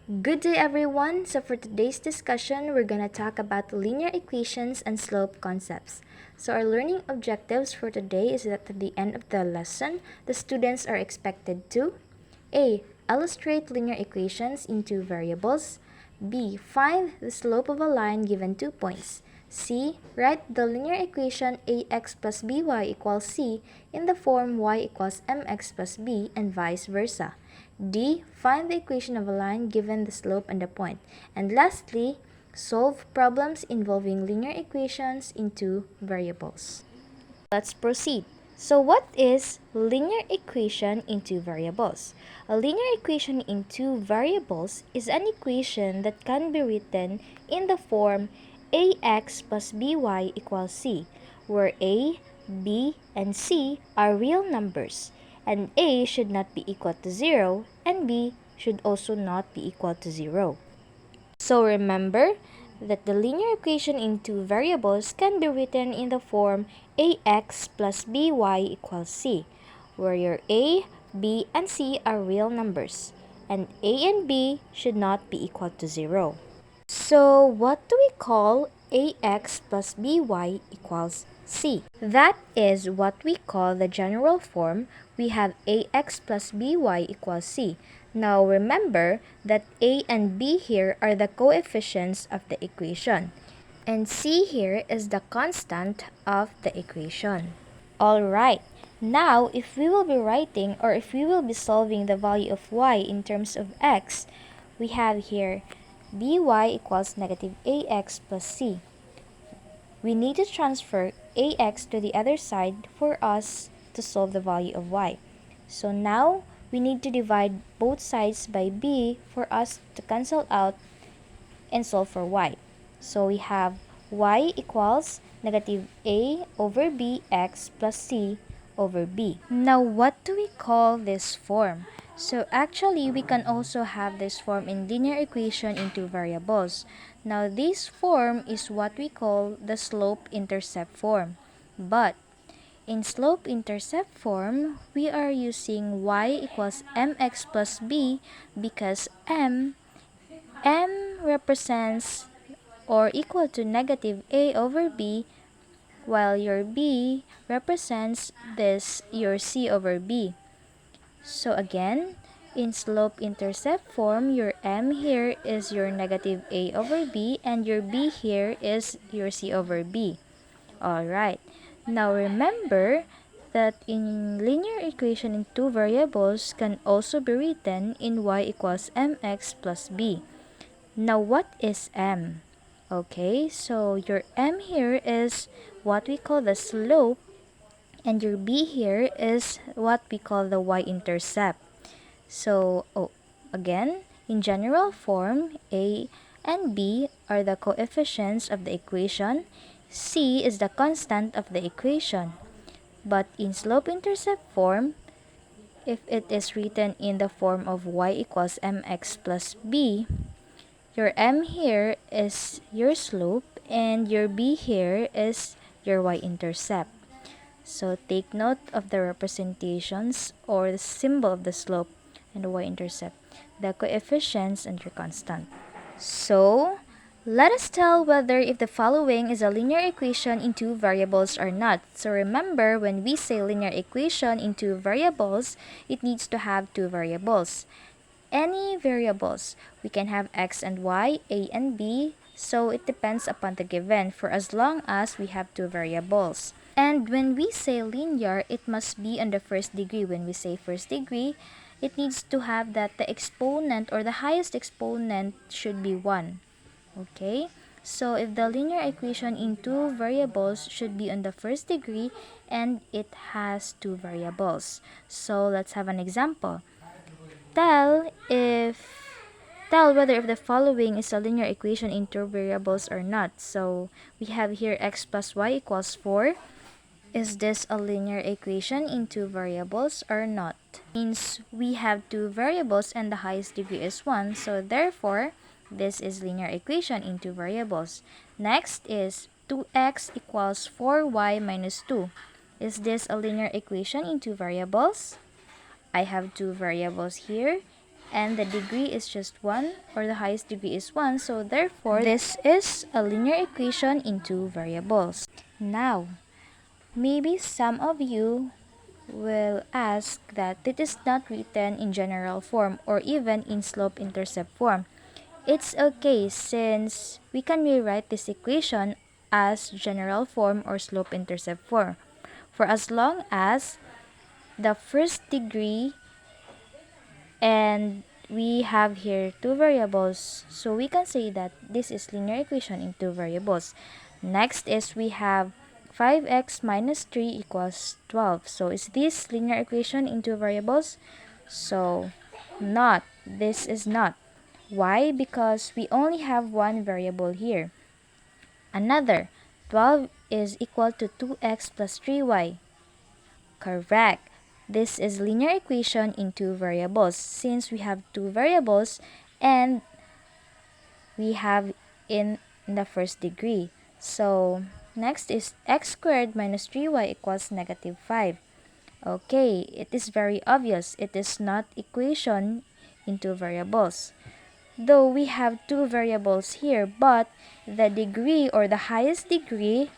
Good day everyone! So for today's discussion, we're gonna talk about linear equations and slope concepts. So our learning objectives for today is that at the end of the lesson, the students are expected to A. Illustrate linear equations in two variables. B. Find the slope of a line given 2 points. C. Write the linear equation ax plus by equals c in the form y equals mx plus b and vice versa. D. Find the equation of a line given the slope and the point. And lastly, solve problems involving linear equations in two variables. Let's proceed. So what is linear equation in two variables? A linear equation in two variables is an equation that can be written in the form ax plus by equals c, where a, b, and c are real numbers, and a should not be equal to 0 and b should also not be equal to 0. So remember that the linear equation in two variables can be written in the form ax plus by equals c, where your a, b, and c are real numbers, and a and b should not be equal to 0. So what do we call ax plus by equals c? That is what we call the general form. We have ax plus by equals c. Now remember that a and b here are the coefficients of the equation, and c here is the constant of the equation. Alright, now if we will be writing or if we will be solving the value of y in terms of x, we have here by equals negative ax plus c. We need to transfer ax to the other side for us to solve the value of y. So now we need to divide both sides by b for us to cancel out and solve for y. So we have y equals negative a over bx plus c over b. Now what do we call this form? So actually we can also have this form in linear equation in two variables. Now this form is what we call the slope-intercept form. But in slope-intercept form, we are using y equals mx plus b because m represents or equal to negative a over b, while your b represents this your c over b. So again, in slope-intercept form, your m here is your negative a over b and your b here is your c over b. Alright, now remember that in linear equation in two variables can also be written in y equals mx plus b. Now what is m? Okay, so your m here is what we call the slope, and your b here is what we call the y-intercept. So, again, in general form, a and b are the coefficients of the equation. C is the constant of the equation. But in slope-intercept form, if it is written in the form of y equals mx plus b, your m here is your slope and your b here is your y-intercept. So take note of the representations or the symbol of the slope and the y-intercept, the coefficients and your constant. So let us tell whether if the following is a linear equation in two variables or not. So remember, when we say linear equation in two variables, it needs to have two variables. Any variables, we can have x and y, a and b, so it depends upon the given for as long as we have two variables. And when we say linear, it must be on the first degree. When we say first degree, it needs to have that the exponent or the highest exponent should be 1. Okay? So if the linear equation in two variables should be on the first degree and it has two variables. So let's have an example. Tell whether if the following is a linear equation in two variables or not. So we have here x plus y equals 4. Is this a linear equation in two variables or not? Means we have two variables and the highest degree is 1. So therefore, this is linear equation in two variables. Next is 2x equals 4y minus 2. Is this a linear equation in two variables? I have two variables here, and the degree is just 1, or the highest degree is 1, so therefore this is a linear equation in two variables. Now, maybe some of you will ask that it is not written in general form or even in slope-intercept form. It's okay since we can rewrite this equation as general form or slope-intercept form for as long as the first degree, and we have here two variables, so we can say that this is linear equation in two variables. Next is we have 5x minus 3 equals 12. So is this linear equation in two variables? So not. This is not. Why? Because we only have one variable here. Another 12 is equal to 2x plus 3y. Correct. This is linear equation in two variables since we have two variables and we have in the first degree. So next is x squared minus 3y equals negative 5. Okay, it is very obvious. It is not equation in two variables. Though we have two variables here, but the degree or the highest degree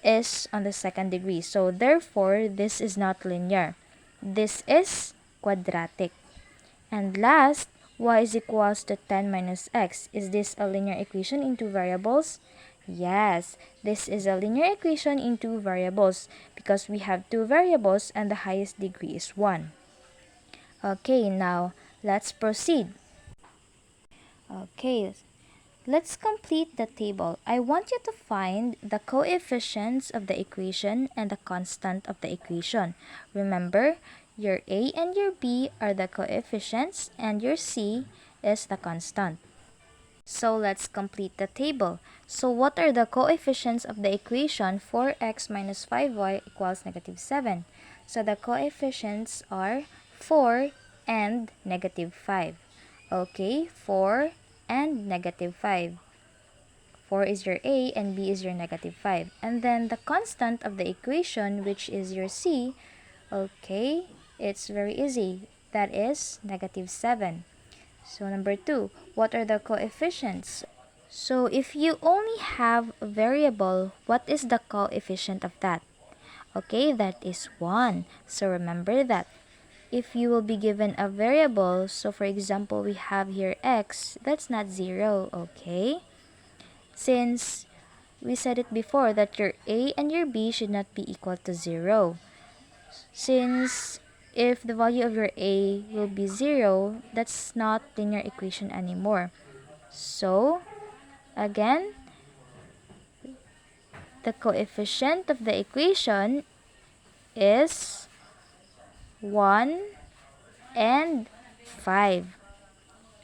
is on the second degree. So therefore, this is not linear. This is quadratic. And last, y is equals to 10 minus x. Is this a linear equation in two variables? Yes, this is a linear equation in two variables because we have two variables and the highest degree is 1. Okay, now let's proceed. Okay, let's complete the table. I want you to find the coefficients of the equation and the constant of the equation. Remember, your a and your b are the coefficients and your c is the constant. So let's complete the table. So what are the coefficients of the equation 4x minus 5y equals negative 7? So the coefficients are 4 and negative 5. Okay, 4 and negative 5. 4 is your a and b is your negative 5. And then the constant of the equation, which is your c, okay, it's very easy. That is negative 7. So number 2, what are the coefficients? So if you only have a variable, what is the coefficient of that? Okay, that is 1. So remember that. If you will be given a variable, so for example, we have here x, that's not 0, okay? Since we said it before that your a and your b should not be equal to 0. Since if the value of your a will be 0, that's not linear equation anymore. So, again, the coefficient of the equation is 1 and 5.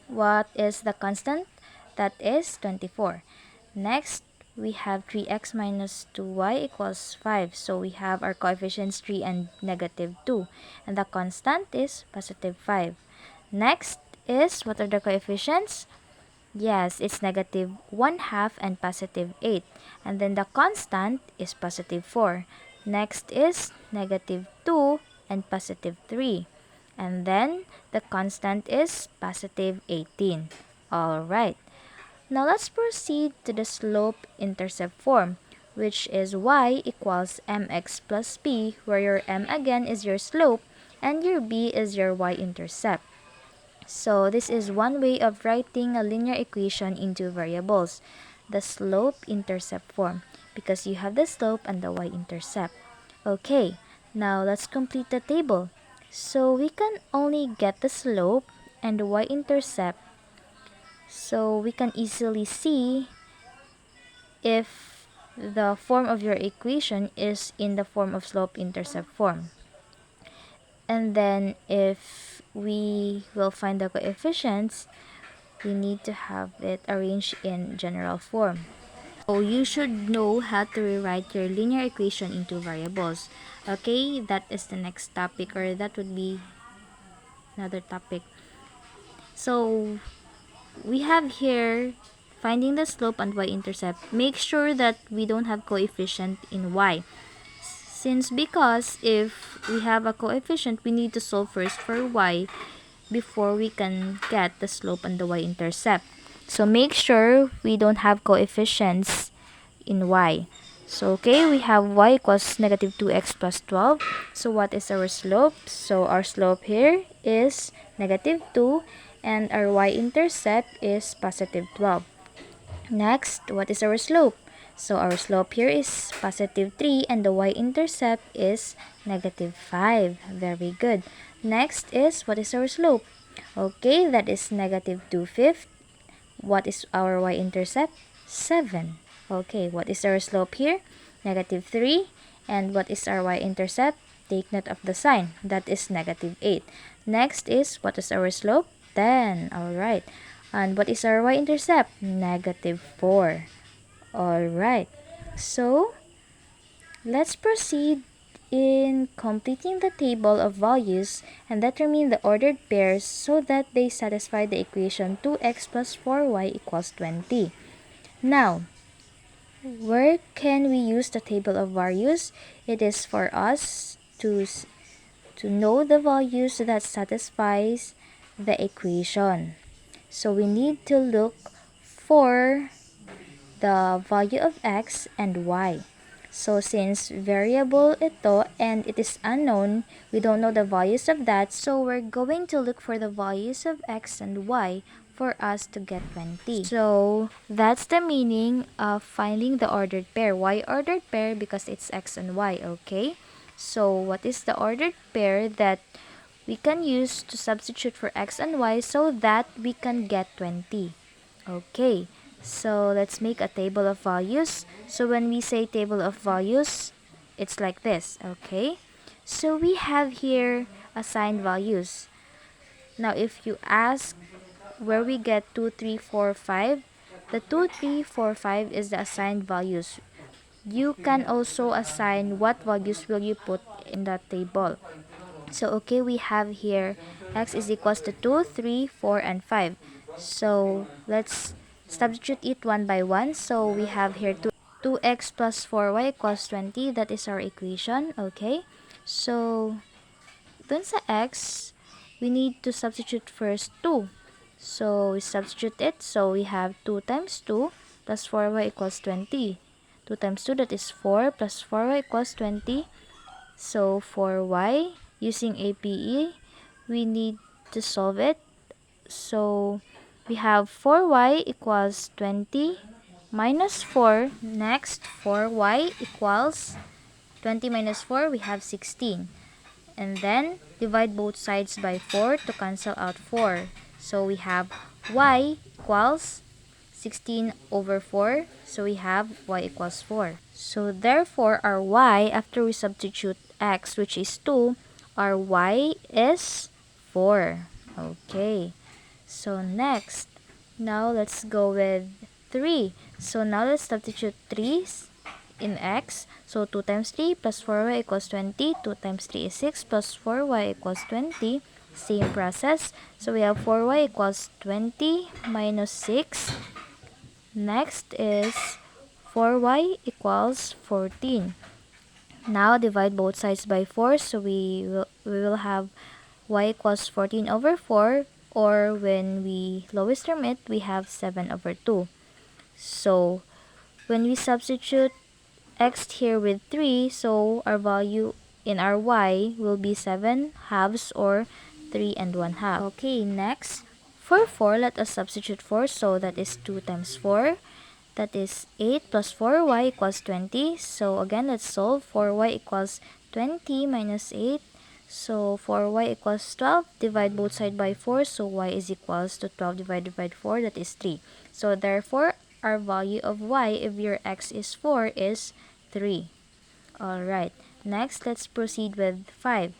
What is the constant? That is 24. Next, we have 3x minus 2y equals 5. So we have our coefficients 3 and negative 2. And the constant is positive 5. Next is, what are the coefficients? Yes, it's negative 1/2 and positive 8. And then the constant is positive 4. Next is negative 2 and positive 3. And then the constant is positive 18. Alright. Now let's proceed to the slope-intercept form, which is y equals mx plus b, where your m again is your slope and your b is your y-intercept. So this is one way of writing a linear equation in two variables, the slope-intercept form, because you have the slope and the y-intercept. Okay, now let's complete the table. So we can only get the slope and the y-intercept, so we can easily see if the form of your equation is in the form of slope-intercept form. And then if we will find the coefficients, we need to have it arranged in general form. So you should know how to rewrite your linear equation into variables. Okay, that is the next topic, or that would be another topic. So we have here finding the slope and y-intercept. Make sure that we don't have coefficient in y. Because if we have a coefficient, we need to solve first for y before we can get the slope and the y-intercept. So make sure we don't have coefficients in y. So okay, we have y equals negative 2x plus 12. So what is our slope? So our slope here is negative 2 and our y-intercept is positive 12. Next, what is our slope? So our slope here is positive 3 and the y-intercept is negative 5. Very good. Next is, what is our slope? Okay, that is negative 2/5. What is our y-intercept? 7. Okay, what is our slope here? Negative 3. And what is our y-intercept? Take note of the sign. That is negative 8. Next is, what is our slope? 10. Alright. And what is our y-intercept? Negative 4. Alright. So, let's proceed in completing the table of values and determine the ordered pairs so that they satisfy the equation 2x plus 4y equals 20. Now, where can we use the table of values? It is for us to know the values that satisfies the equation. So we need to look for the value of x and y. So since variable ito and it is unknown, we don't know the values of that, so we're going to look for the values of x and y for us to get 20. So that's the meaning of finding the ordered pair. Why ordered pair? Because it's x and y, okay? So what is the ordered pair that we can use to substitute for x and y so that we can get 20? Okay, so let's make a table of values. So when we say table of values, it's like this, okay? So we have here assigned values. Now if you ask where we get 2, 3, 4, 5, the 2, 3, 4, 5 is the assigned values. You can also assign what values will you put in that table. So okay, we have here x is equals to 2, 3, 4, and 5. So let's substitute it one by one. So we have here 2x plus 4y equals 20. That is our equation, okay? So dun sa x, we need to substitute first 2. So we substitute it. So we have 2 times 2 plus 4y equals 20. 2 times 2, that is 4, plus 4y equals 20. So for y, using APE, we need to solve it. So we have 4y equals 20 minus 4. Next, 4y equals 20 minus 4, we have 16. And then divide both sides by 4 to cancel out 4. So we have y equals 16 over 4. So we have y equals 4. So therefore, our y, after we substitute x, which is 2, our y is 4. Okay. So next, now let's go with 3. So now let's substitute 3 in x. So 2 times 3 plus 4y equals 20. 2 times 3 is 6 plus 4y equals 20. Same process. So we have 4y equals 20 minus 6. Next is 4y equals 14. Now divide both sides by 4. So we will have y equals 14 over 4, or when we lowest term it, we have 7 over 2. So when we substitute x here with 3, so our value in our y will be 7 halves, or 3 and 1 half. Okay, next, for 4, let us substitute 4. So that is 2 times 4. That is 8 plus 4y equals 20. So again, let's solve. 4y equals 20 minus 8. So 4y equals 12. Divide both sides by 4. So y is equals to 12 divided by 4. That is 3. So therefore, our value of y, if your x is 4, is 3. Alright. Next, let's proceed with 5.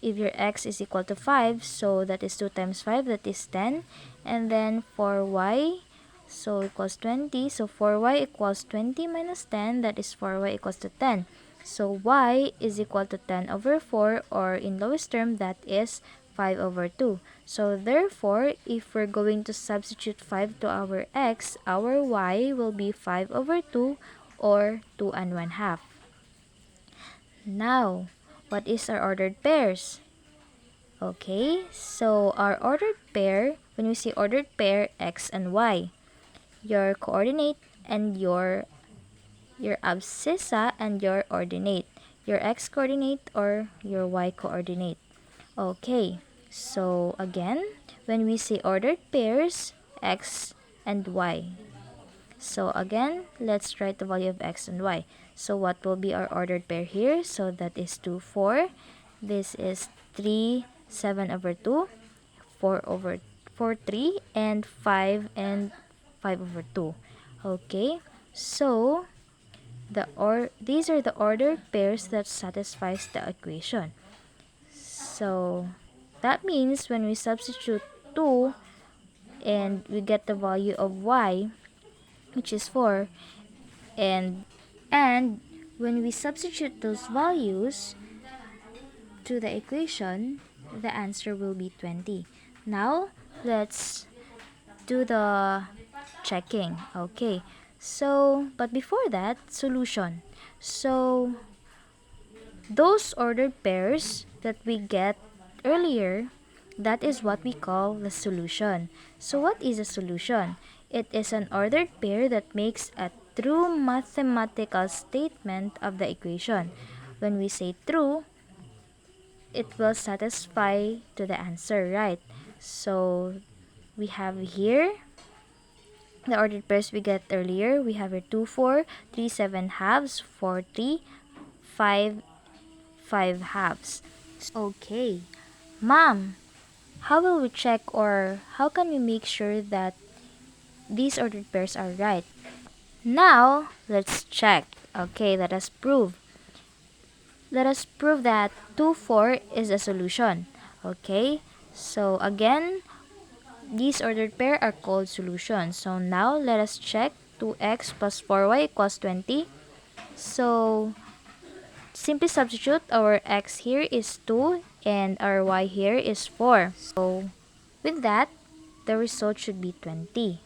If your x is equal to 5, so that is 2 times 5, that is 10. And then for y, so equals 20. So 4y equals 20 minus 10, that is 4y equals to 10. So y is equal to 10 over 4, or in lowest term, that is 5 over 2. So therefore, if we're going to substitute 5 to our x, our y will be 5 over 2, or 2 and 1 half. Now, what is our ordered pairs? Okay, so our ordered pair, when we say ordered pair, x and y, your coordinate and your abscissa and your ordinate, your x coordinate or your y coordinate. Okay, so again, when we say ordered pairs, x and y. So again, let's write the value of x and y. So what will be our ordered pair here? So that is 2, 4. This is 3, 7 over 2, 4 over 4, 3, and 5 over 2. Okay, so these are the ordered pairs that satisfies the equation. So that means when we substitute 2 and we get the value of y, which is 4, and when we substitute those values to the equation, the answer will be 20. Now let's do the checking. Okay, so but before that, solution. So those ordered pairs that we get earlier, that is what we call the solution. So what is a solution? It is an ordered pair that makes a true mathematical statement of the equation. When we say true, it will satisfy to the answer, right? So we have here the ordered pairs we get earlier. We have here 2, 4, 3, 7 halves, 4, 3, 5, 5 halves. Okay, Mom, how will we check or how can we make sure that these ordered pairs are right? Now, let's check. Okay, let us prove. Let us prove that 2, 4 is a solution. Okay, so again, these ordered pair are called solutions. So now, let us check 2x plus 4y equals 20. So, simply substitute our x here is 2 and our y here is 4. So, with that, the result should be 20.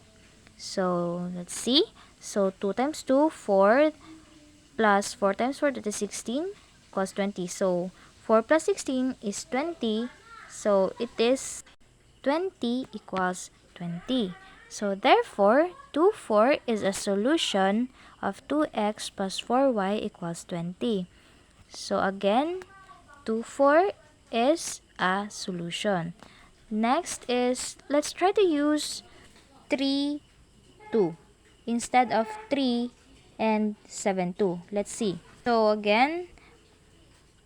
So, let's see. So, 2 times 2, 4, plus 4 times 4, that is 16, equals 20. So, 4 plus 16 is 20. So, it is 20 equals 20. So, therefore, 2, 4 is a solution of 2x plus 4y equals 20. So, again, 2, 4 is a solution. Next is, let's try to use 3, 2 instead of 3 and 7, 2. Let's see. So again,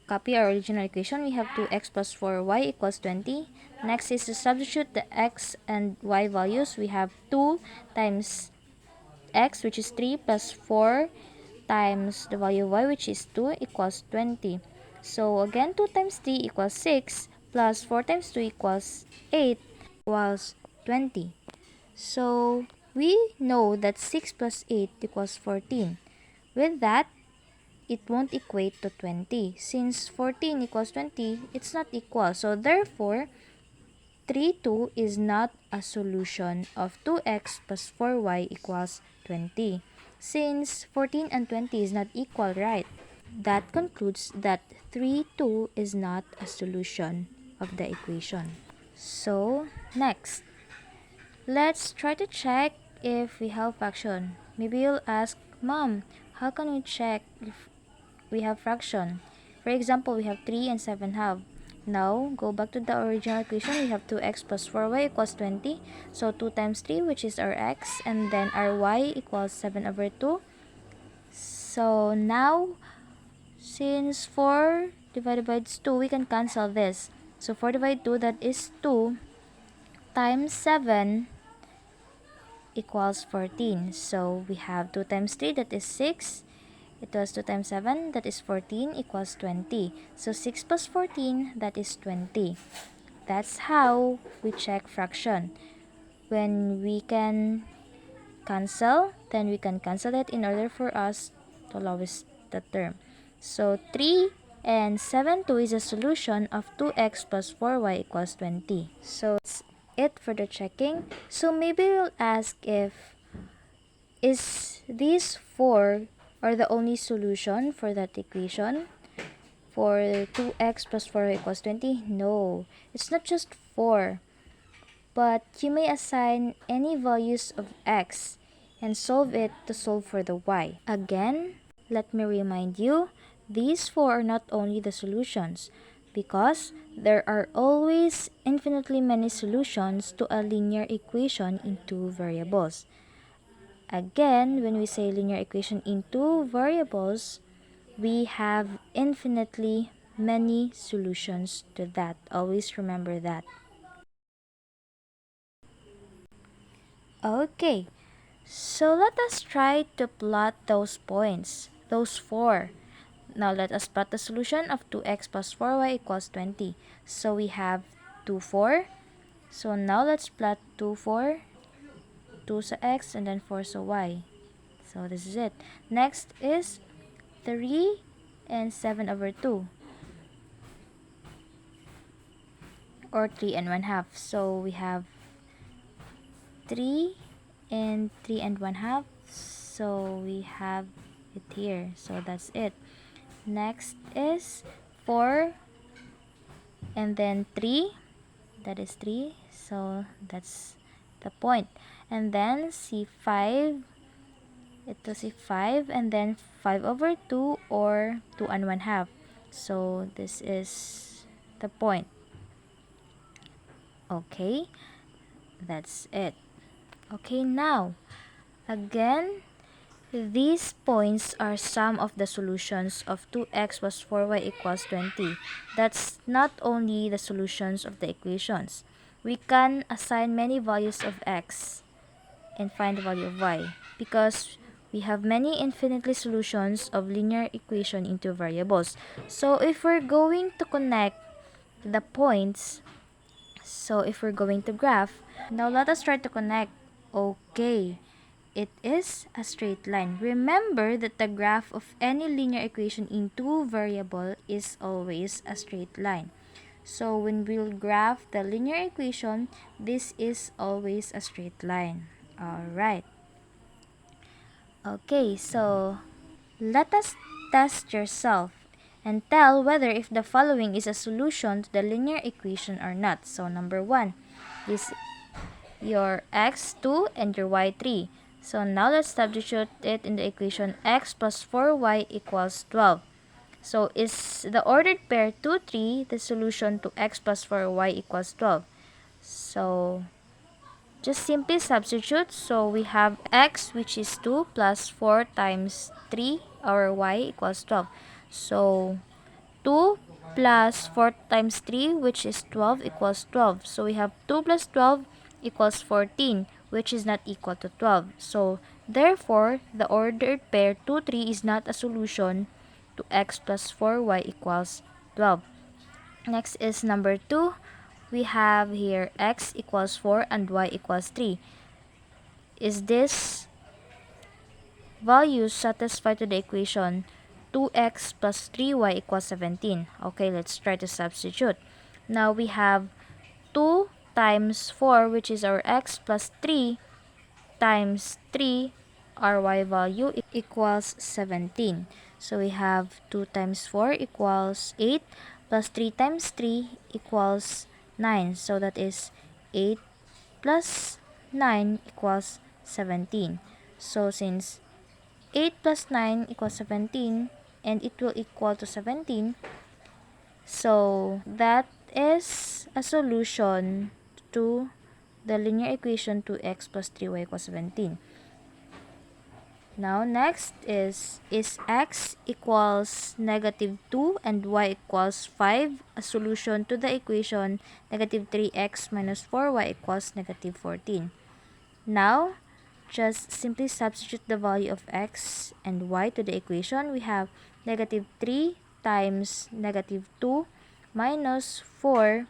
copy our original equation. We have 2x plus 4y equals 20. Next is to substitute the x and y values. We have 2 times x, which is 3, plus 4 times the value of y, which is 2, equals 20. So again, 2 times 3 equals 6, plus 4 times 2 equals 8, equals 20. So we know that 6 plus 8 equals 14. With that, it won't equate to 20. Since 14 equals 20, it's not equal. So therefore, 3, 2 is not a solution of 2x plus 4y equals 20. Since 14 and 20 is not equal, right? That concludes that 3, 2 is not a solution of the equation. So, next, let's try to check if we have fraction. Maybe you'll ask, Mom, how can we check if we have fraction? For example, we have 3 and 7 half. Now, go back to the original equation. We have 2x plus 4y equals 20. So, 2 times 3, which is our x, and then our y equals 7 over 2. So, now, since 4 divided by 2, we can cancel this. So, 4 divided 2, that is 2 times 7 equals 14. So, we have 2 times 3, that is 6. It was 2 times 7, that is 14, equals 20. So, 6 plus 14, that is 20. That's how we check fraction. When we can cancel, then we can cancel it in order for us to lowest the term. So, 3 and 7, 2 is a solution of 2x plus 4y equals 20. So, that's it for the checking. So, maybe you'll ask is these 4 are the only solution for that equation for 2x plus 4y equals 20? No, it's not just 4, but you may assign any values of x and solve it to solve for the y. Again, let me remind you, these 4 are not only the solutions, because there are always infinitely many solutions to a linear equation in two variables. Again, when we say linear equation in two variables, we have infinitely many solutions to that. Always remember that. Okay, so let us try to plot those points, those 4. Now let us plot the solution of 2x plus 4y equals 20. So we have 2, 4. So now let's plot 2, 4, 2 sa x, and then 4 sa y. So this is it. Next is 3 and 7 over 2. Or 3 and 1 half. So we have 3 and 3 and 1 half. So we have it here. So that's it. Next is 4 and then 3. That is 3. So that's the point. And then C5. Ito C5 and then 5 over 2 or 2 and 1 half. So this is the point. Okay. That's it. Okay, now, again, these points are some of the solutions of 2x plus 4y equals 20. That's not only the solutions of the equations. We can assign many values of x and find the value of y because we have many infinitely solutions of linear equation into variables. So if we're going to connect the points, so if we're going to graph, now let us try to connect. Okay, it is a straight line. Remember that the graph of any linear equation in two variable is always a straight line. So when we'll graph the linear equation, this is always a straight line. Alright. Okay, so let us test yourself and tell whether if the following is a solution to the linear equation or not. So number 1 is your x2 and your y3. So now let's substitute it in the equation x plus 4y equals 12. So is the ordered pair 2, 3 the solution to x plus 4y equals 12? So just simply substitute. So we have x, which is 2, plus 4 times 3, our y equals 12. So 2 plus 4 times 3, which is 12, equals 12. So we have 2 plus 12 equals 14, which is not equal to 12. So therefore, the ordered pair 2, 3 is not a solution to x plus 4y equals 12. Next is number 2. We have here x equals 4 and y equals 3. Is this value satisfied to the equation 2x plus 3y equals 17? Okay, let's try to substitute. Now we have 2 times 4, which is our x, plus 3 times 3, our y value, equals 17. So we have 2 times 4 equals 8, plus 3 times 3 equals 9. So that is 8 plus 9 equals 17. So since 8 plus 9 equals 17 and it will equal to 17, so that is a solution to the linear equation 2x plus 3y equals 17. Now next is x equals negative 2 and y equals 5 a solution to the equation negative 3x minus 4y equals negative 14. Now, just simply substitute the value of x and y to the equation. We have negative 3 times negative 2 minus 4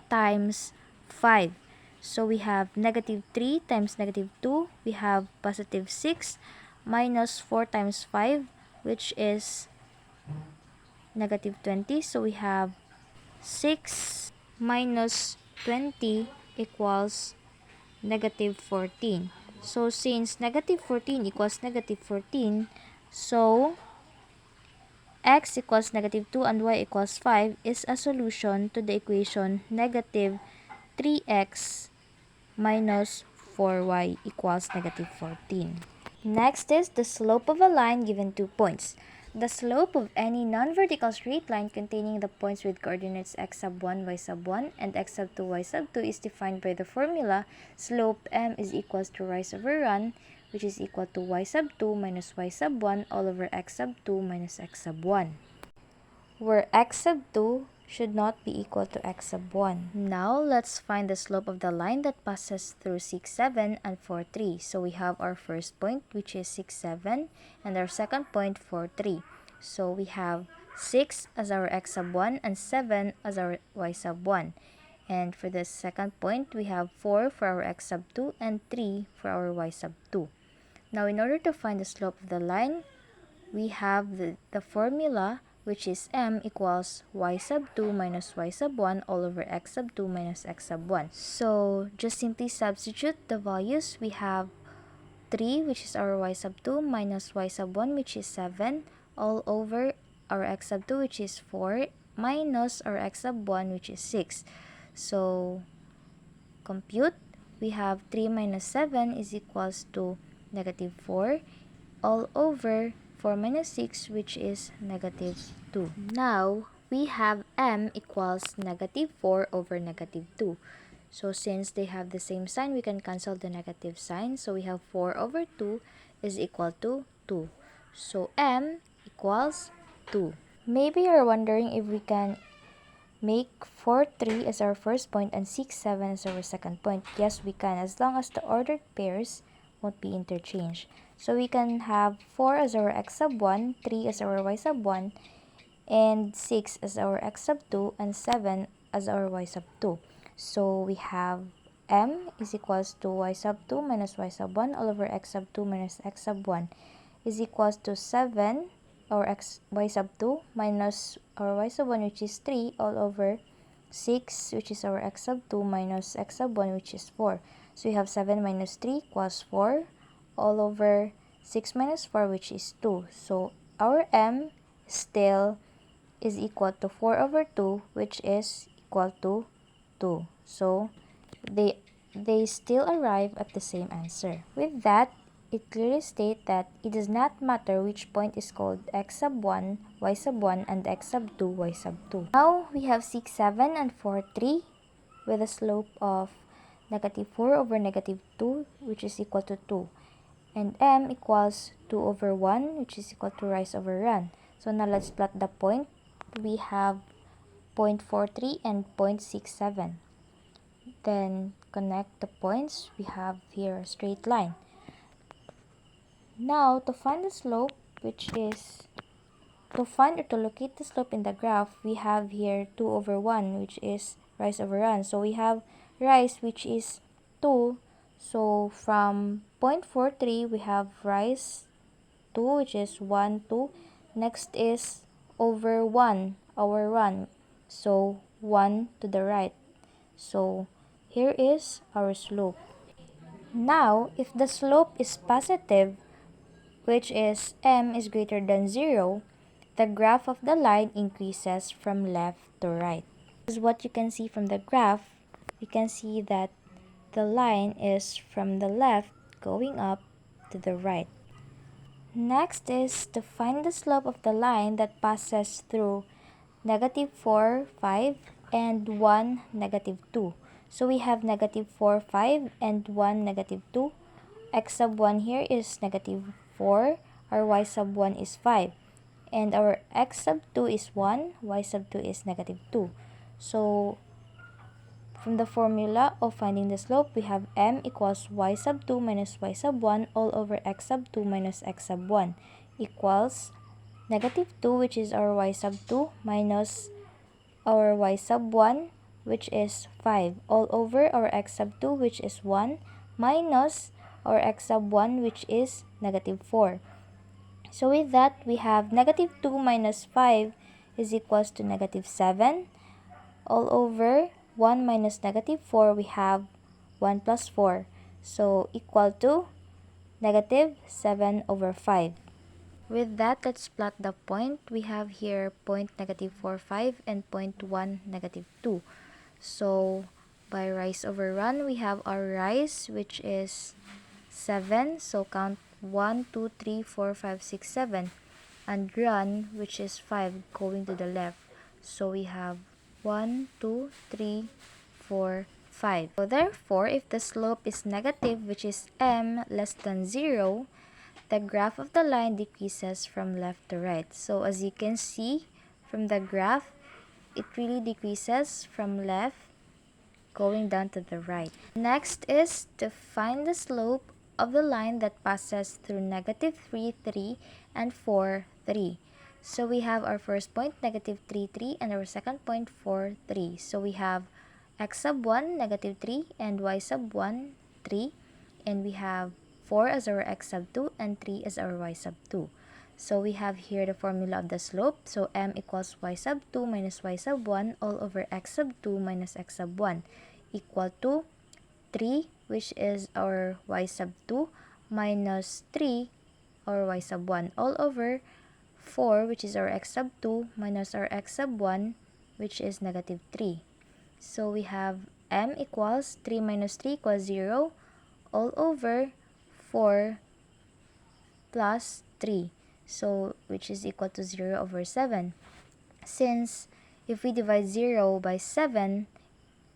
times 5. So we have negative 3 times negative 2. We have positive 6 minus 4 times 5, which is negative 20. So we have 6 minus 20 equals negative 14. So since negative 14 equals negative 14, so x equals negative 2 and y equals 5 is a solution to the equation negative 3x minus 4y equals negative 14. Next is the slope of a line given 2 points. The slope of any non-vertical straight line containing the points with coordinates x sub 1, y sub 1, and x sub 2, y sub 2 is defined by the formula slope m is equals to rise over run, which is equal to y sub 2 minus y sub 1 all over x sub 2 minus x sub 1, where x sub 2 should not be equal to x sub 1. Now, let's find the slope of the line that passes through 6, 7, and 4, 3. So, we have our first point, which is 6, 7, and our second point, 4, 3. So, we have 6 as our x sub 1 and 7 as our y sub 1. And for the second point, we have 4 for our x sub 2 and 3 for our y sub 2. Now, in order to find the slope of the line, we have the formula, which is m equals y sub 2 minus y sub 1 all over x sub 2 minus x sub 1. So, just simply substitute the values. We have 3, which is our y sub 2, minus y sub 1, which is 7, all over our x sub 2, which is 4, minus our x sub 1, which is 6. So, compute. We have 3 minus 7 is equals to negative 4, all over 4 minus 6, which is negative 2. Now, we have m equals negative 4 over negative 2. So, since they have the same sign, we can cancel the negative sign. So, we have 4 over 2 is equal to 2. So, m equals 2. Maybe you're wondering if we can make 4, 3 as our first point and 6, 7 as our second point. Yes, we can, as long as the ordered pairs won't be interchanged. So we can have 4 as our x sub 1, 3 as our y sub 1, and 6 as our x sub 2, and 7 as our y sub 2. So we have m is equals to y sub 2 minus y sub 1 all over x sub 2 minus x sub 1 is equals to 7 or y sub 2 minus our y sub 1, which is 3, all over 6, which is our x sub 2 minus x sub 1, which is 4. So we have 7 minus 3 equals 4, all over 6 minus 4, which is 2. So our m still is equal to 4 over 2, which is equal to 2. So they still arrive at the same answer. With that, it clearly states that it does not matter which point is called x sub 1, y sub 1, and x sub 2, y sub 2. Now, we have 6, 7, and 4, 3 with a slope of negative 4 over negative 2, which is equal to 2. And m equals 2 over 1, which is equal to rise over run. So now let's plot the point. We have 0.43 and 0.67. Then connect the points. We have here a straight line. Now, to find the slope, which is to find or to locate the slope in the graph, we have here 2 over 1, which is rise over run. So we have rise, which is 2. So from 0.43, we have rise 2, which is 1, 2. Next is over 1, our run. So 1 to the right. So here is our slope. Now, if the slope is positive, which is m is greater than 0, the graph of the line increases from left to right. This is what you can see from the graph. You can see that the line is from the left going up to the right. Next is to find the slope of the line that passes through negative 4, 5, and 1, negative 2. So we have negative 4, 5, and 1, negative 2. X sub 1 here is negative 4. Our y sub 1 is 5. And our x sub 2 is 1. Y sub 2 is negative 2. So, from the formula of finding the slope, we have m equals y sub 2 minus y sub 1 all over x sub 2 minus x sub 1 equals negative 2, which is our y sub 2, minus our y sub 1, which is 5, all over our x sub 2, which is 1, minus our x sub 1, which is negative 4. So with that, we have negative 2 minus 5 is equals to negative 7, all over 1 minus negative 4, we have 1 plus 4. So equal to negative 7 over 5. With that, let's plot the point. We have here point -4, 5 and point 1, -2. So by rise over run, we have our rise, which is 7. So count 1, 2, 3, 4, 5, 6, 7. And run, which is 5, going to the left. So we have 1, 2, 3, 4, 5. So therefore, if the slope is negative, which is m less than 0, the graph of the line decreases from left to right. So as you can see from the graph, it really decreases from left going down to the right. Next is to find the slope of the line that passes through -3, 3 and 4, 3. So we have our first point -3, 3 and our second point 4, 3. So we have x sub 1 -3 and y sub 1 3, and we have 4 as our x sub 2 and 3 as our y sub 2. So we have here the formula of the slope. So m equals y sub 2 minus y sub 1 all over x sub 2 minus x sub 1 equal to 3, which is our y sub 2, minus 3, our y sub 1, all over 4, which is our x sub 2, minus our x sub 1, which is -3. So we have m equals 3 minus 3 equals 0, all over 4 plus 3. So which is equal to 0 over 7. Since if we divide 0 by 7,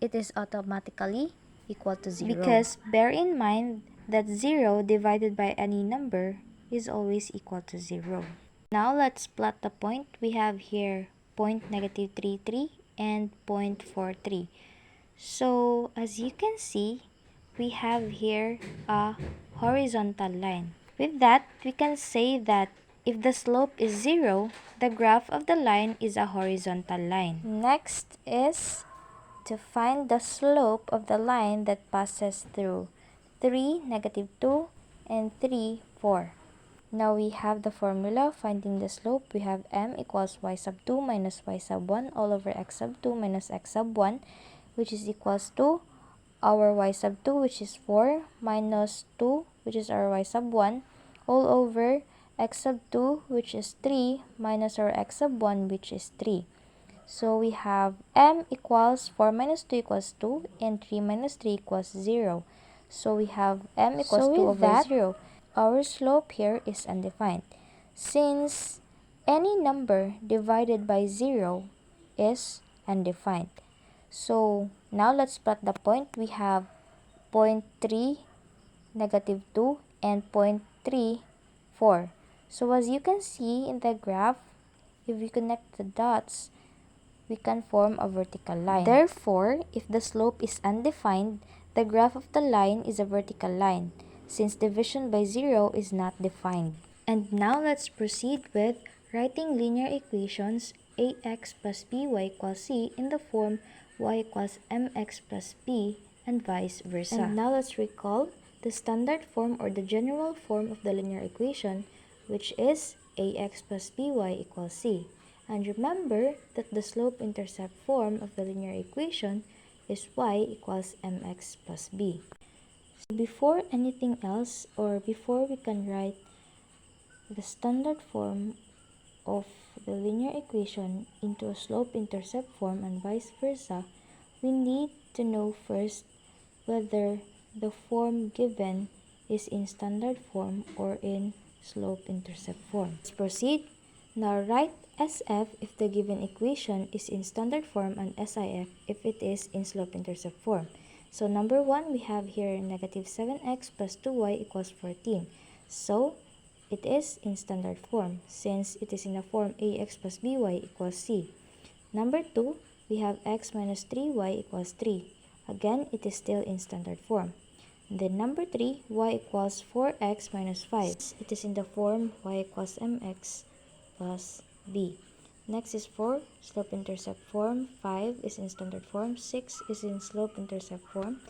it is automatically equal to 0. Because bear in mind that 0 divided by any number is always equal to 0. Now let's plot the point. We have here point -3, 3 and point 4, 3. So as you can see, we have here a horizontal line. With that, we can say that if the slope is 0, the graph of the line is a horizontal line. Next is to find the slope of the line that passes through 3, -2, and 3, 4. Now we have the formula finding the slope. We have m equals y sub 2 minus y sub 1 all over x sub 2 minus x sub 1, which is equals to our y sub 2, which is 4, minus 2, which is our y sub 1, all over x sub 2, which is 3, minus our x sub 1, which is 3. So we have m equals 4 minus 2 equals 2, and 3 minus 3 equals 0. So we have m equals 2 over 0. Our slope here is undefined, since any number divided by 0 is undefined. So now let's plot the point. We have point 3, -2, and point 3, 4. So as you can see in the graph, if we connect the dots, we can form a vertical line. Therefore, if the slope is undefined, the graph of the line is a vertical line, since division by 0 is not defined. And now let's proceed with writing linear equations ax plus by equals c in the form y equals mx plus b and vice versa. And now let's recall the standard form or the general form of the linear equation, which is ax plus by equals c. And remember that the slope-intercept form of the linear equation is y equals mx plus b. So before anything else, or before we can write the standard form of the linear equation into a slope-intercept form and vice versa, we need to know first whether the form given is in standard form or in slope-intercept form. Let's proceed. Now write SF if the given equation is in standard form and SIF if it is in slope-intercept form. So number 1, we have here -7x plus 2y equals 14. So it is in standard form since it is in the form ax plus by equals c. Number 2, we have x minus 3y equals 3. Again, it is still in standard form. And then number 3, y equals 4x minus 5. It is in the form y equals mx plus b. Next is for slope-intercept form. 5 is in standard form. 6 is in slope-intercept form.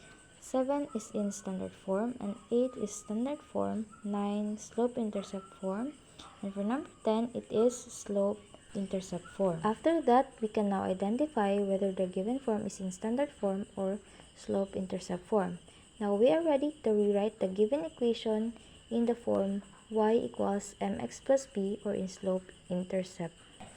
7 is in standard form. And 8 is standard form. 9 slope-intercept form. And for number 10, it is slope-intercept form. After that, we can now identify whether the given form is in standard form or slope-intercept form. Now we are ready to rewrite the given equation in the form y equals mx plus b, or in slope-intercept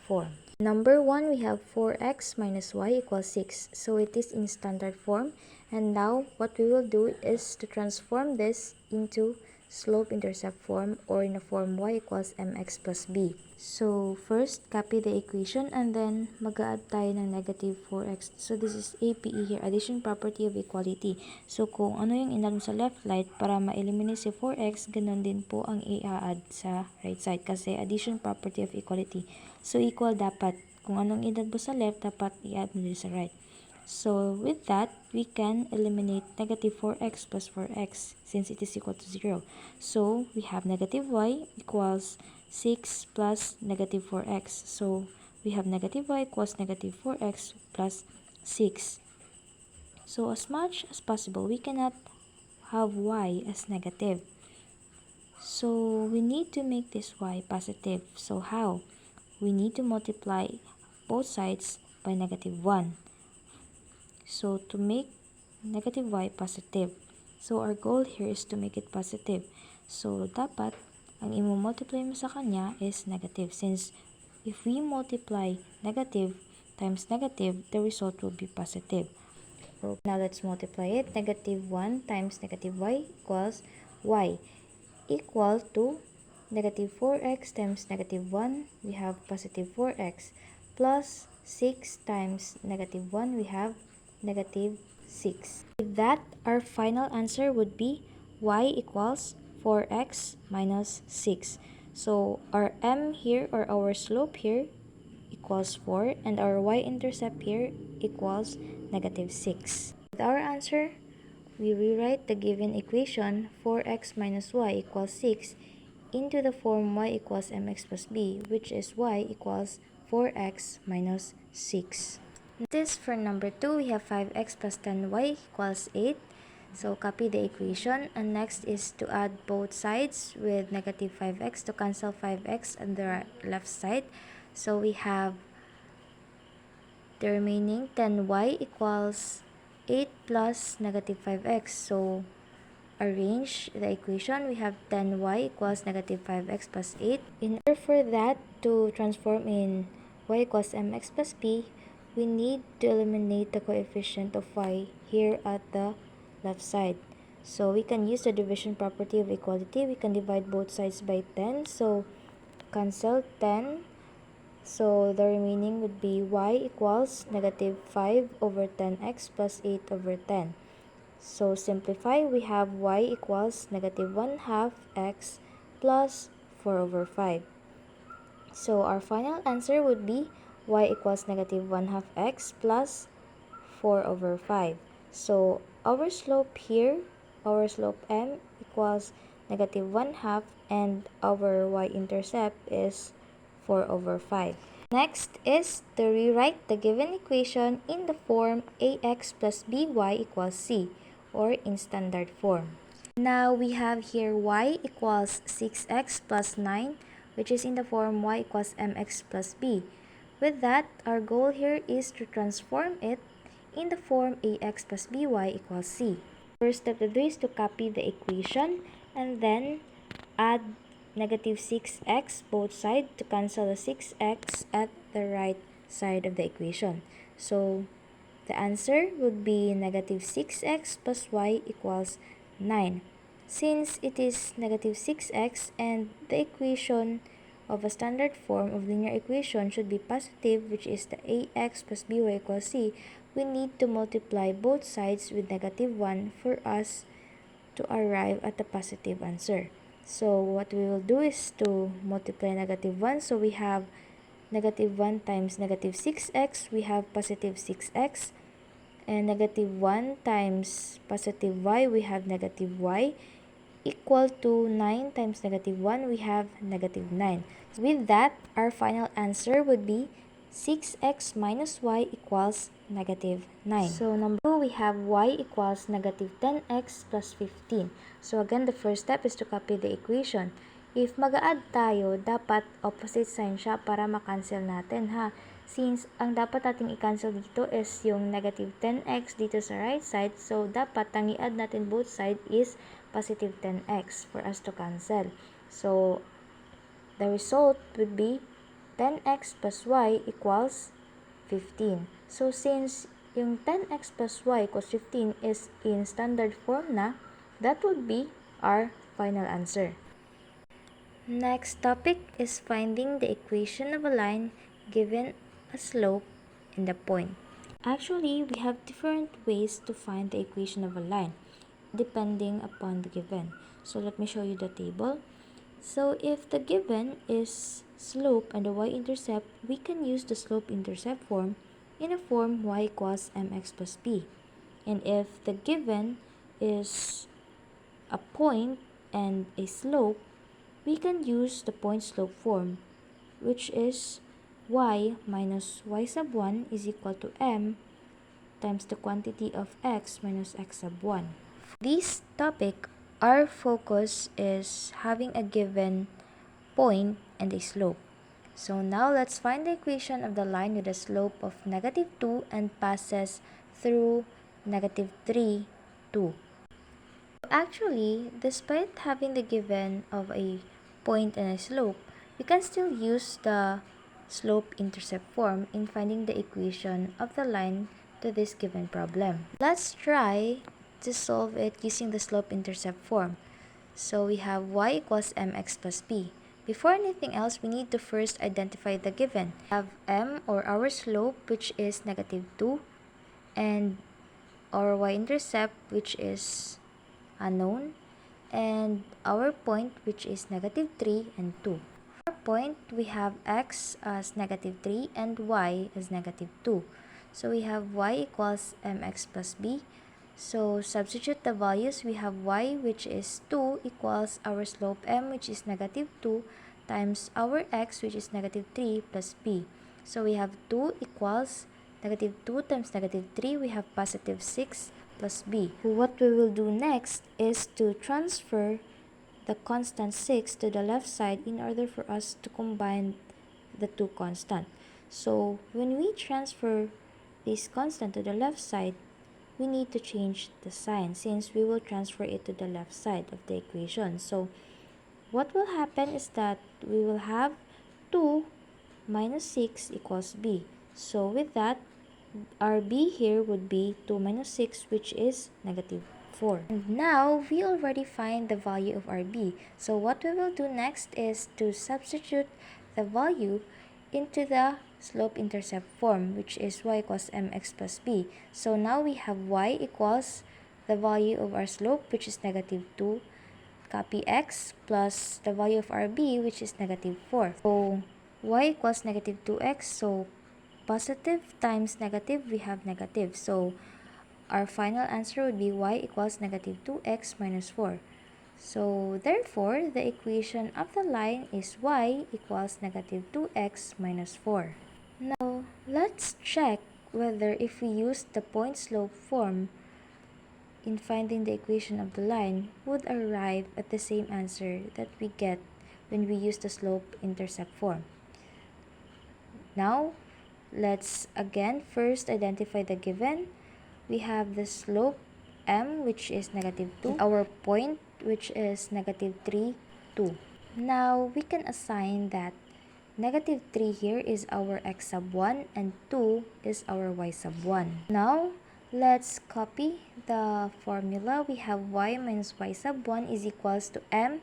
form. Number 1, we have 4x minus y equals 6. So it is in standard form. And now what we will do is to transform this into slope-intercept form, or in the form y equals mx plus b. So first, copy the equation and then mag-add tayo ng negative 4x. So this is APE here, addition property of equality. So kung ano yung in-add mo sa left side para ma-eliminate si 4x, ganun din po ang i-add sa right side kasi addition property of equality. So equal dapat. Kung anong in-add mo sa left, dapat i-add mo din sa right. So with that, we can eliminate negative 4x plus 4x since it is equal to 0. So we have negative y equals 6 plus negative 4x. So we have negative y equals negative 4x plus 6. So as much as possible, we cannot have y as negative. So we need to make this y positive. So how? We need to multiply both sides by negative 1. So to make negative y positive, so our goal here is to make it positive. So dapat ang i-multiply mo sa kanya is negative, since if we multiply negative times negative, the result will be positive. So now let's multiply it. Negative 1 times negative y equals y equal to negative 4x times negative 1, we have positive 4x, plus 6 times negative 1, we have negative 6. With that, our final answer would be y equals 4x minus 6. So our m here, or our slope here, equals 4, and our y-intercept here equals negative 6. With our answer, we rewrite the given equation 4x minus y equals 6 into the form y equals mx plus b, which is y equals 4x minus 6. This for number 2, we have 5x plus 10y equals 8. So copy the equation, and next is to add both sides with negative 5x to cancel 5x on the left side. So we have the remaining 10y equals 8 plus negative 5x. So arrange the equation, we have 10y equals negative 5x plus 8. In order for that to transform in y equals mx plus b, we need to eliminate the coefficient of y here at the left side. So we can use the division property of equality. We can divide both sides by 10. So cancel 10. So the remaining would be y equals negative 5 over 10x plus 8 over 10. So simplify, we have y equals negative 1/2 x plus 4 over 5. So our final answer would be y equals negative 1/2 x plus 4 over 5. So our slope here, our slope m equals negative 1/2, and our y-intercept is 4 over 5. Next is to rewrite the given equation in the form ax plus by equals c, or in standard form. Now we have here y equals 6x plus 9, which is in the form y equals mx plus b. With that, our goal here is to transform it in the form ax plus by equals c. First step to do is to copy the equation and then add negative 6x both sides to cancel the 6x at the right side of the equation. So the answer would be negative 6x plus y equals 9. Since it is negative 6x and the equation of a standard form of linear equation should be positive, which is the ax plus by equals c, we need to multiply both sides with negative 1 for us to arrive at a positive answer. So what we will do is to multiply negative 1. So we have negative 1 times negative 6x, we have positive 6x. And negative 1 times positive y, we have negative y, equal to 9 times negative 1, we have negative 9. With that, our final answer would be 6x minus y equals negative 9. So number 2, we have y equals negative 10x plus 15. So again, the first step is to copy the equation. If mag-add tayo, dapat opposite sign siya para makancel natin, ha. Since ang dapat nating i-cancel dito is yung negative 10x dito sa right side, so dapat ang i-add natin both side is positive 10x for us to cancel. So the result would be 10x plus y equals 15. So since yung 10x plus y equals 15 is in standard form na, that would be our final answer. Next topic is finding the equation of a line given a slope and a point. Actually, we have different ways to find the equation of a line depending upon the given. So let me show you the table. So if the given is slope and the y-intercept, we can use the slope-intercept form in a form y equals mx plus b. And if the given is a point and a slope, we can use the point-slope form, which is y minus y sub 1 is equal to m times the quantity of x minus x sub 1. This topic, our focus is having a given point and a slope. So now let's find the equation of the line with a slope of negative 2 and passes through negative 3, 2. Actually, despite having the given of a point and a slope, we can still use the slope-intercept form in finding the equation of the line to this given problem. Let's try to solve it using the slope-intercept form. So we have y equals mx plus b. Before anything else, we need to first identify the given. We have m, or our slope, which is negative 2, and our y-intercept, which is unknown, and our point, which is negative 3 and 2. For our point, we have x as negative 3 and y as negative 2. So we have y equals mx plus b. So substitute the values. We have y, which is 2, equals our slope m, which is negative 2, times our x, which is negative 3, plus b. So we have 2 equals negative 2 times negative 3. We have positive 6 plus b. What we will do next is to transfer the constant 6 to the left side in order for us to combine the two constants. So when we transfer this constant to the left side, we need to change the sign since we will transfer it to the left side of the equation. So what will happen is that we will have 2 minus 6 equals b. So with that, our b here would be 2 minus 6, which is negative 4. And now we already find the value of our b. So what we will do next is to substitute the value into the slope-intercept form, which is y equals mx plus b. So now we have y equals the value of our slope, which is negative 2, copy x, plus the value of our b, which is negative 4. So y equals negative 2x, so positive times negative, we have negative. So our final answer would be y equals negative 2x minus 4. So therefore, the equation of the line is y equals negative 2x minus 4. Now, let's check whether if we use the point-slope form in finding the equation of the line would arrive at the same answer that we get when we use the slope-intercept form. Now, let's again first identify the given. We have the slope m, which is negative 2, and our point, which is negative 3, 2. Now, we can assign that negative 3 here is our x sub 1 and 2 is our y sub 1. Now, let's copy the formula. We have y minus y sub 1 is equals to m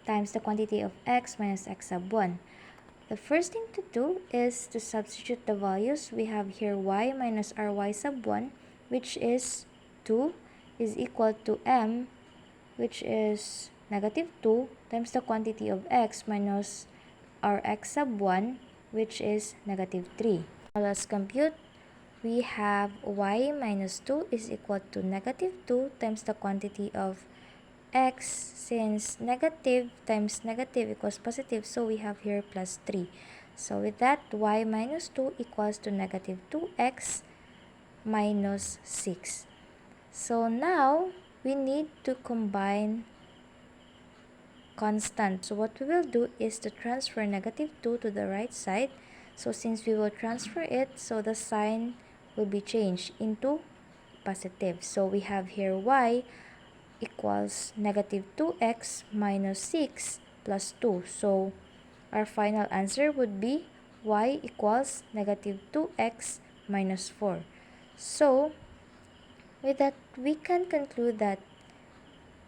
times the quantity of x minus x sub 1. The first thing to do is to substitute the values. We have here y minus our y sub 1, which is 2, is equal to m, which is negative 2, times the quantity of x minus our x sub 1, which is negative 3. Now let's compute. We have y minus 2 is equal to negative 2 times the quantity of x, since negative times negative equals positive, so we have here plus 3. So with that, y minus 2 equals to negative 2x minus 6. So now, we need to combine constant. So what we will do is to transfer negative 2 to the right side. So since we will transfer it, so the sign will be changed into positive. So we have here y equals negative 2x minus 6 plus 2. So our final answer would be y equals negative 2x minus 4. So with that, we can conclude that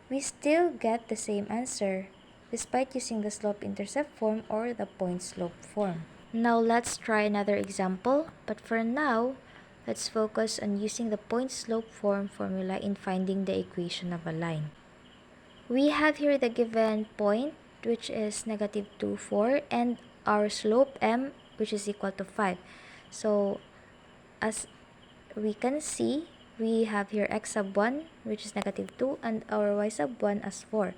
we still get the same answer despite using the slope-intercept form or the point-slope form. Now let's try another example, but for now, let's focus on using the point-slope form formula in finding the equation of a line. We have here the given point, which is negative 2, 4, and our slope m, which is equal to 5. So as we can see, we have here x sub 1, which is negative 2, and our y sub 1 as 4.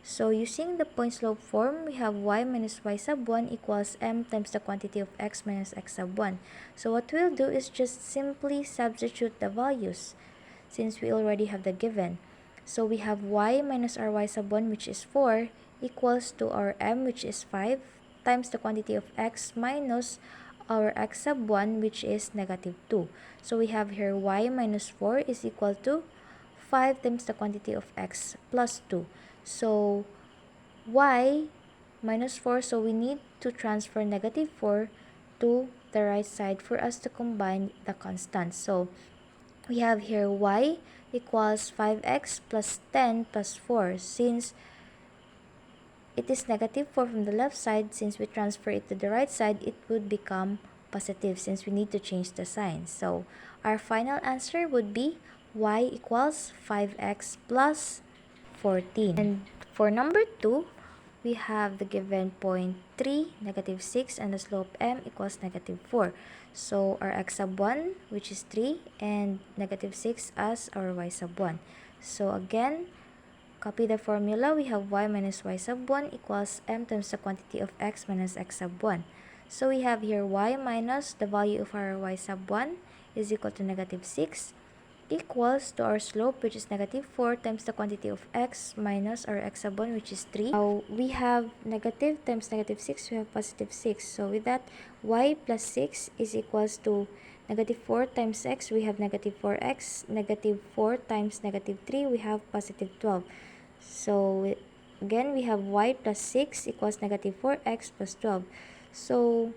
So using the point slope form, we have y minus y sub 1 equals m times the quantity of x minus x sub 1. So what we'll do is just simply substitute the values since we already have the given. So we have y minus our y sub 1, which is 4, equals to our m, which is 5, times the quantity of x minus our x sub 1, which is negative 2. So we have here y minus 4 is equal to 5 times the quantity of x plus 2. So y minus 4, so we need to transfer negative 4 to the right side for us to combine the constants. So we have here y equals 5x plus 10 plus 4. Since it is negative 4 from the left side, since we transfer it to the right side, it would become positive since we need to change the sign. So our final answer would be y equals 5x plus 14. And for number 2, we have the given point 3, negative 6, and the slope m equals negative 4. So our x sub 1, which is 3, and negative 6 as our y sub 1. So again, copy the formula. We have y minus y sub 1 equals m times the quantity of x minus x sub 1. So we have here y minus the value of our y sub 1 is equal to negative 6 equals to our slope, which is negative 4, times the quantity of x minus our x sub 1, which is 3. Now we have negative times negative 6, we have positive 6. So with that, y plus 6 is equals to negative 4 times x, we have negative 4x, negative 4 times negative 3, we have positive 12. So again, we have y plus 6 equals negative 4x plus 12. So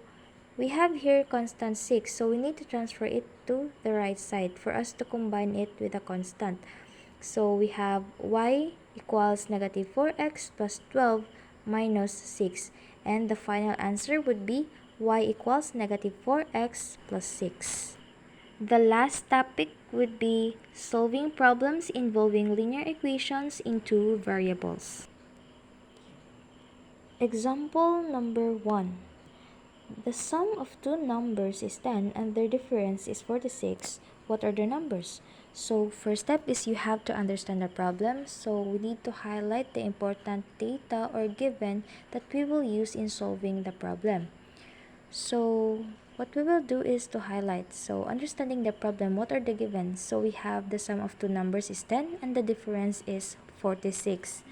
we have here constant 6, so we need to transfer it to the right side for us to combine it with a constant. So we have y equals negative 4x plus 12 minus 6. And the final answer would be y equals negative 4x plus 6. The last topic would be solving problems involving linear equations in two variables. Example number 1. The sum of two numbers is 10 and their difference is 46. What are the numbers? So first step is you have to understand the problem. So we need to highlight the important data or given that we will use in solving the problem. So what we will do is to highlight. So understanding the problem, what are the givens? So we have the sum of two numbers is 10 and the difference is 46.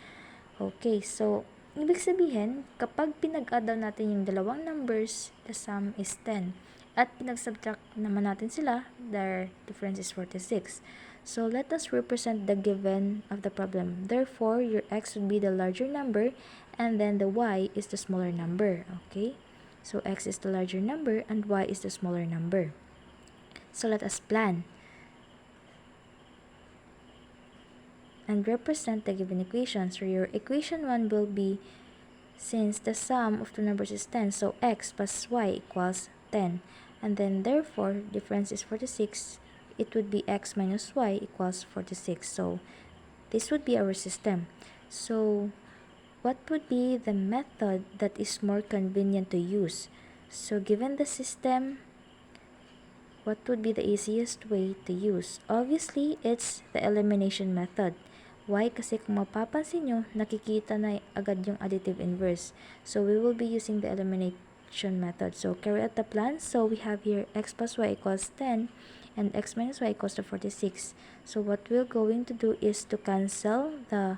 Okay, so ibig sabihin, kapag pinag-add down natin yung dalawang numbers, the sum is 10. At pinag-subtract naman natin sila, their difference is 46. So let us represent the given of the problem. Therefore, your x would be the larger number and then the y is the smaller number. Okay? So x is the larger number and y is the smaller number. So let us plan and represent the given equation. So your equation 1 will be, since the sum of two numbers is 10, so x plus y equals 10. And then therefore, difference is 46. It would be x minus y equals 46. So this would be our system. So what would be the method that is more convenient to use? So given the system, what would be the easiest way to use? Obviously, it's the elimination method. Why? Kasi kung mapapansin nyo, nakikita na agad yung additive inverse. So we will be using the elimination method. So carry out the plan. So we have here x plus y equals 10 and x minus y equals to 46. So what we're going to do is to cancel the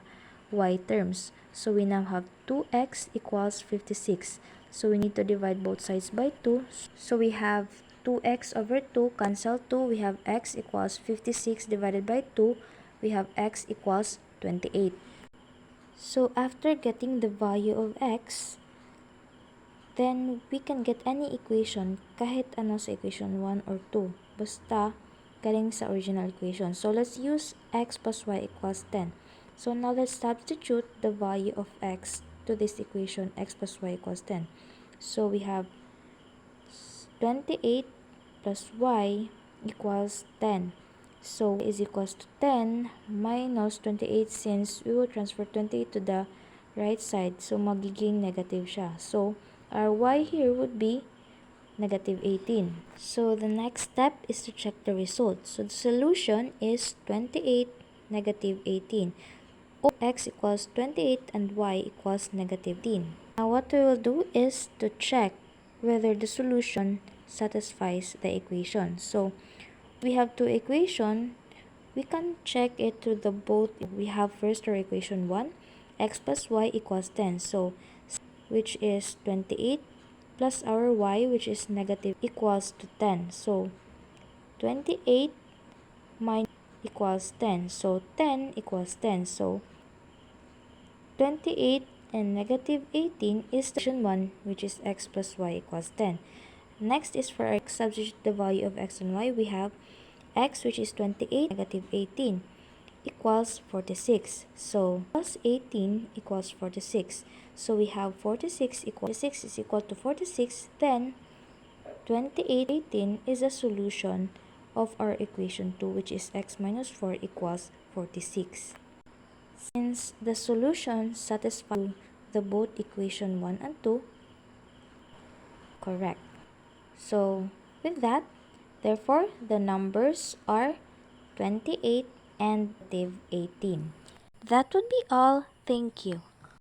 y terms. So we now have 2x equals 56. So we need to divide both sides by 2. So we have 2x over 2, cancel 2, we have x equals 56 divided by 2, we have x equals 28. So after getting the value of x, then we can get any equation kahit ano sa equation 1 or 2. Basta galing sa original equation. So let's use x plus y equals 10. So now let's substitute the value of x to this equation, x plus y equals 10. So we have 28 plus y equals 10. So is equals to 10 minus 28 since we will transfer 28 to the right side. So magiging negative siya. So our y here would be negative 18. So the next step is to check the result. So the solution is 28, negative 18. Or x equals 28 and y equals negative 18. Now what we will do is to check whether the solution satisfies the equation. So we have two equations. We can check it to the both. We have first our equation 1, x plus y equals 10. So which is 28 plus our y which is negative equals to 10. So 28 minus equals 10. So 10 equals 10. So 28 and negative 18 is the equation 1 which is x plus y equals 10. Next is for our substitute the value of x and y. We have x which is 28 negative 18 equals 46. So plus 18 equals 46. So we have 46 is equal to 46. Then 28 18 is a solution of our equation 2 which is x minus 4 equals 46. Since the solution satisfies the both equation 1 and 2, correct. So with that, therefore the numbers are 28 and negative 18. That would be all. Thank you.